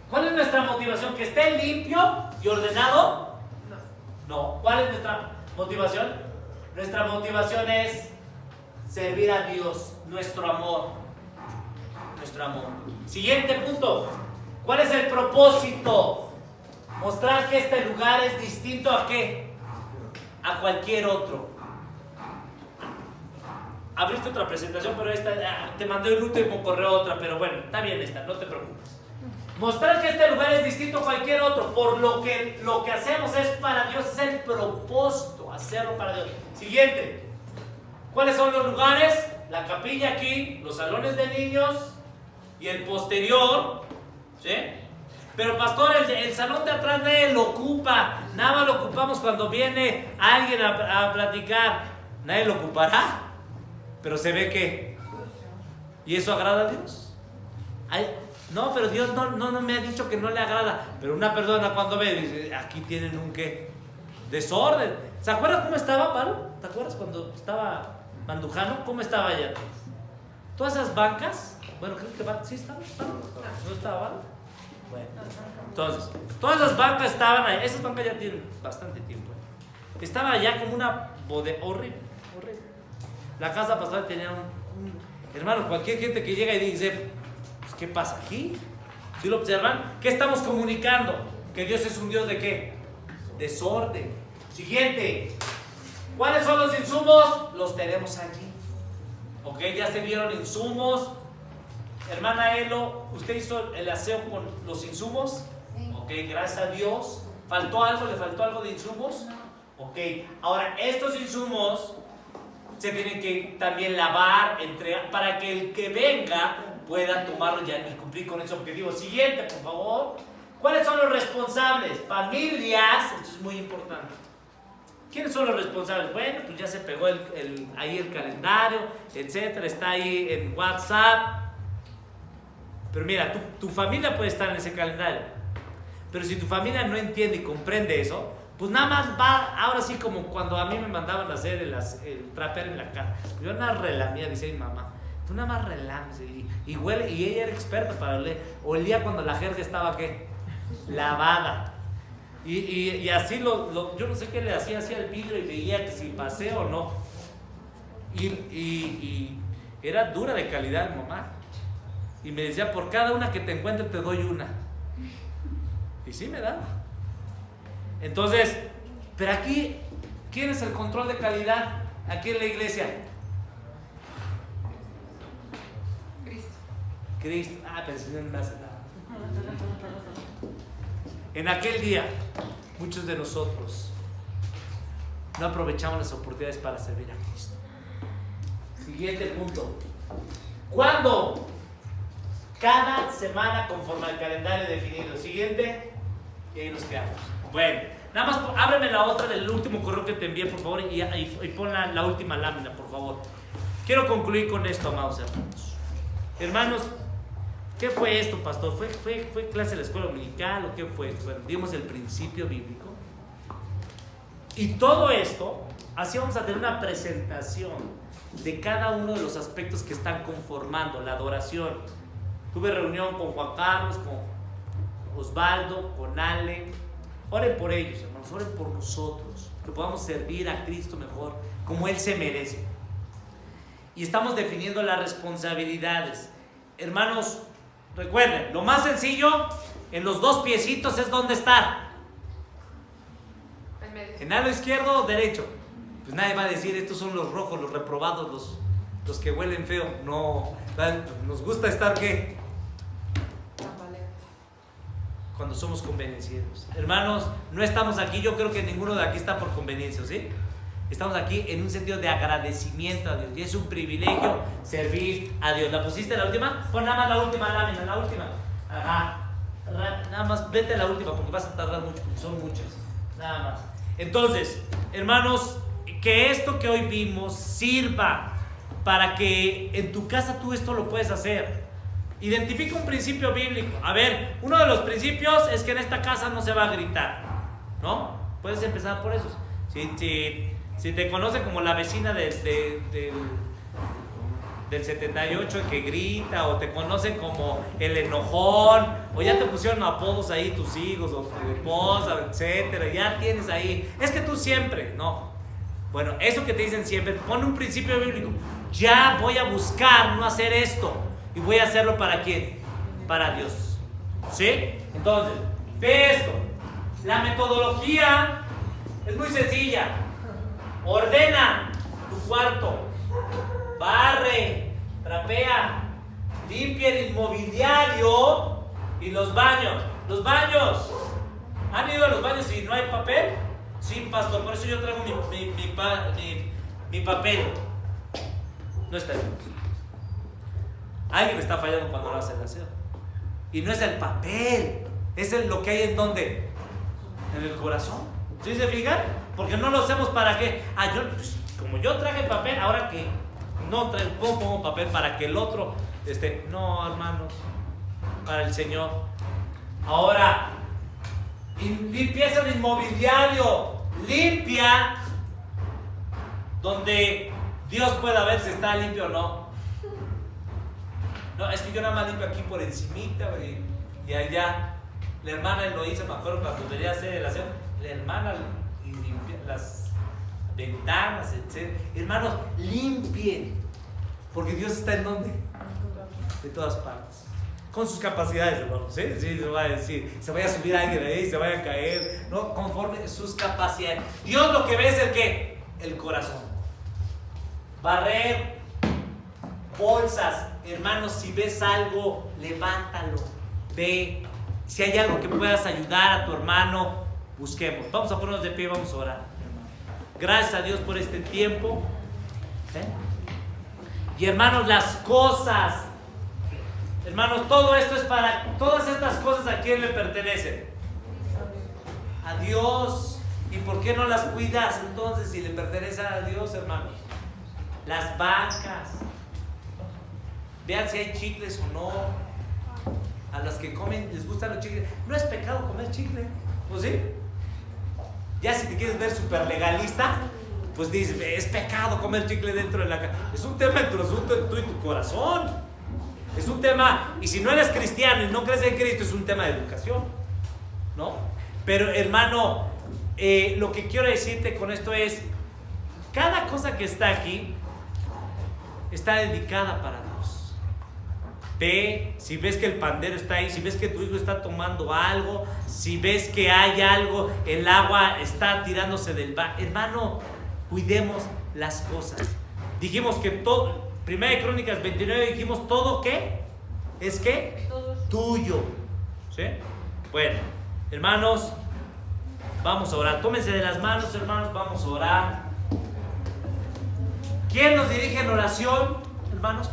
¿Cuál es nuestra motivación? ¿Que esté limpio y ordenado? No. ¿Cuál es nuestra motivación? Nuestra motivación es servir a Dios, nuestro amor. Nuestro amor. Siguiente punto. ¿Cuál es el propósito? Mostrar que este lugar es distinto a ¿qué? A cualquier otro. Abriste otra presentación, pero esta te mandé el último correo otra, pero bueno, está bien esta, no te preocupes. Mostrar que este lugar es distinto a cualquier otro, por lo que hacemos es para Dios, es el propósito, hacerlo para Dios. Siguiente. ¿Cuáles son los lugares? La capilla aquí, los salones de niños y el posterior, ¿sí? Pero pastor, el salón de atrás nadie lo ocupa, nada más lo ocupamos cuando viene alguien a platicar. Nadie lo ocupará, pero se ve que... ¿Y eso agrada a Dios? No, pero Dios no me ha dicho que no le agrada. Pero una persona cuando ve, dice, aquí tienen un ¿qué? Desorden. ¿Se acuerdan cómo estaba, Pablo? ¿Te acuerdas cuando estaba Mandujano? ¿Cómo estaba allá? Todas esas bancas, bueno, creo que sí estaban, ¿no estaba Pablo? Bueno, entonces, todas las bancas estaban ahí. Esas bancas ya tienen bastante tiempo. Estaba allá como una bodega horrible. La casa pastora tenía hermano, cualquier gente que llega y dice, pues, ¿qué pasa aquí? ¿Sí lo observan? ¿Qué estamos comunicando? Que Dios es un Dios de ¿qué? Desorden. Siguiente. ¿Cuáles son los insumos? Los tenemos allí. Ok, ya se vieron insumos. Hermana Elo, ¿usted hizo el aseo con los insumos? Sí. Ok, gracias a Dios. ¿Faltó algo? ¿Le faltó algo de insumos? No. Ok, ahora estos insumos se tienen que también lavar, entregar, para que el que venga pueda tomarlo ya y cumplir con ese objetivo. Siguiente, por favor. ¿Cuáles son los responsables? Familias, esto es muy importante. ¿Quiénes son los responsables? Bueno, pues ya se pegó ahí el calendario, etcétera, está ahí en WhatsApp. Pero mira, tu familia puede estar en ese calendario. Pero si tu familia no entiende y comprende eso, pues nada más va, ahora sí como cuando a mí me mandaban a hacer el traper en la cara. Yo nada relamía, dice mi mamá. Tú nada más relames. Y huele, y ella era experta para oler. Olía cuando la jerga estaba, ¿qué? Lavada. Y así yo no sé qué le hacía al vidrio y veía que si pasé o no. Y era dura de calidad mi mamá. Y me decía, por cada una que te encuentre te doy una. Y sí me daba. Entonces, pero aquí, ¿quién es el control de calidad aquí en la iglesia? Cristo. Pero el Señor no me hace nada. En aquel día, muchos de nosotros no aprovechamos las oportunidades para servir a Cristo. Siguiente punto. ¿Cuándo? Cada semana conforme al calendario definido. Siguiente. Y ahí nos quedamos. Bueno, nada más ábreme la otra del último correo que te envié, por favor, y pon la última lámina, por favor. Quiero concluir con esto, amados hermanos. Hermanos, ¿qué fue esto, pastor? ¿Fue clase de la escuela dominical o qué fue? Bueno, dimos el principio bíblico. Y todo esto, así vamos a tener una presentación de cada uno de los aspectos que están conformando la adoración. Tuve reunión con Juan Carlos, con Osvaldo, con Ale. Oren por ellos, hermanos, oren por nosotros, que podamos servir a Cristo mejor, como Él se merece. Y estamos definiendo las responsabilidades. Hermanos, recuerden, lo más sencillo, en los dos piecitos es donde estar. En lado izquierdo o derecho. Pues nadie va a decir, estos son los rojos, los reprobados, los que huelen feo. No, nos gusta estar, ¿qué? Cuando somos convenencieros. Hermanos, no estamos aquí, yo creo que ninguno de aquí está por conveniencia, ¿sí? Estamos aquí en un sentido de agradecimiento a Dios. Y es un privilegio servir a Dios. ¿La pusiste la última? Pon nada más la última lámina, la última. Ajá. Nada más, vete a la última porque vas a tardar mucho, porque son muchas. Nada más. Entonces, hermanos, que esto que hoy vimos sirva para que en tu casa tú esto lo puedes hacer. Identifica un principio bíblico. A ver, uno de los principios es que en esta casa no se va a gritar, ¿no? Puedes empezar por eso. Si te conocen como la vecina del 78 que grita, o te conocen como el enojón, o ya te pusieron apodos ahí tus hijos, o tu esposa, etcétera, ya tienes ahí, es que tú siempre, no. Bueno, eso que te dicen siempre, pon un principio bíblico. Ya voy a buscar no hacer esto. Y voy a hacerlo ¿para quién? Para Dios. ¿Sí? Entonces, ve esto. La metodología es muy sencilla. Ordena tu cuarto. Barre, trapea, limpia el inmobiliario y los baños. Los baños. ¿Han ido a los baños y no hay papel? Sí, pastor, por eso yo traigo mi papel. No está bien. Alguien está fallando cuando lo hace el aseo. Y no es el papel, es lo que hay en donde, en el corazón. ¿Sí se fijan? Porque no lo hacemos para qué. Como yo traje papel, ahora que no pongo papel para que el otro no, hermanos, para el Señor. Ahora, limpieza el inmobiliario, limpia donde Dios pueda ver si está limpio o no. No, es que yo nada más limpio aquí por encimita y allá. La hermana lo hizo, me acuerdo cuando venía a hacer el aseo, la hermana limpia las ventanas, etc. Hermanos, limpien, porque Dios está en ¿dónde? De todas partes. Con sus capacidades, hermanos, ¿sí? Sí, se va a decir, se vaya a subir alguien ahí, se vaya a caer, no, conforme sus capacidades. Dios lo que ve es el ¿qué? El corazón. Barrer, bolsas. Hermanos, si ves algo, levántalo, ve. Si hay algo que puedas ayudar a tu hermano, busquemos. Vamos a ponernos de pie, vamos a orar. Gracias a Dios por este tiempo. Y hermanos, las cosas, hermanos, todo esto es para, todas estas cosas ¿a quién le pertenecen? A Dios. ¿Y por qué no las cuidas entonces si le pertenecen a Dios, hermanos? Las bancas. Vean si hay chicles o no. A las que comen, les gustan los chicles. No es pecado comer chicle, ¿o sí? Ya si te quieres ver súper legalista, pues dices, es pecado comer chicle dentro de la casa. Es un tema entre tú y tu corazón. Es un tema, y si no eres cristiano y no crees en Cristo, es un tema de educación, ¿no? Pero hermano, lo que quiero decirte con esto es, cada cosa que está aquí está dedicada para Dios. Ve, si ves que el pandero está ahí, si ves que tu hijo está tomando algo, si ves que hay algo, el agua está tirándose del hermano, cuidemos las cosas. Dijimos que todo, 1 Crónicas 29, dijimos todo ¿qué? Es que tuyo. ¿Sí? Bueno, hermanos, vamos a orar. Tómense de las manos, hermanos, vamos a orar. ¿Quién nos dirige en oración? Hermanos,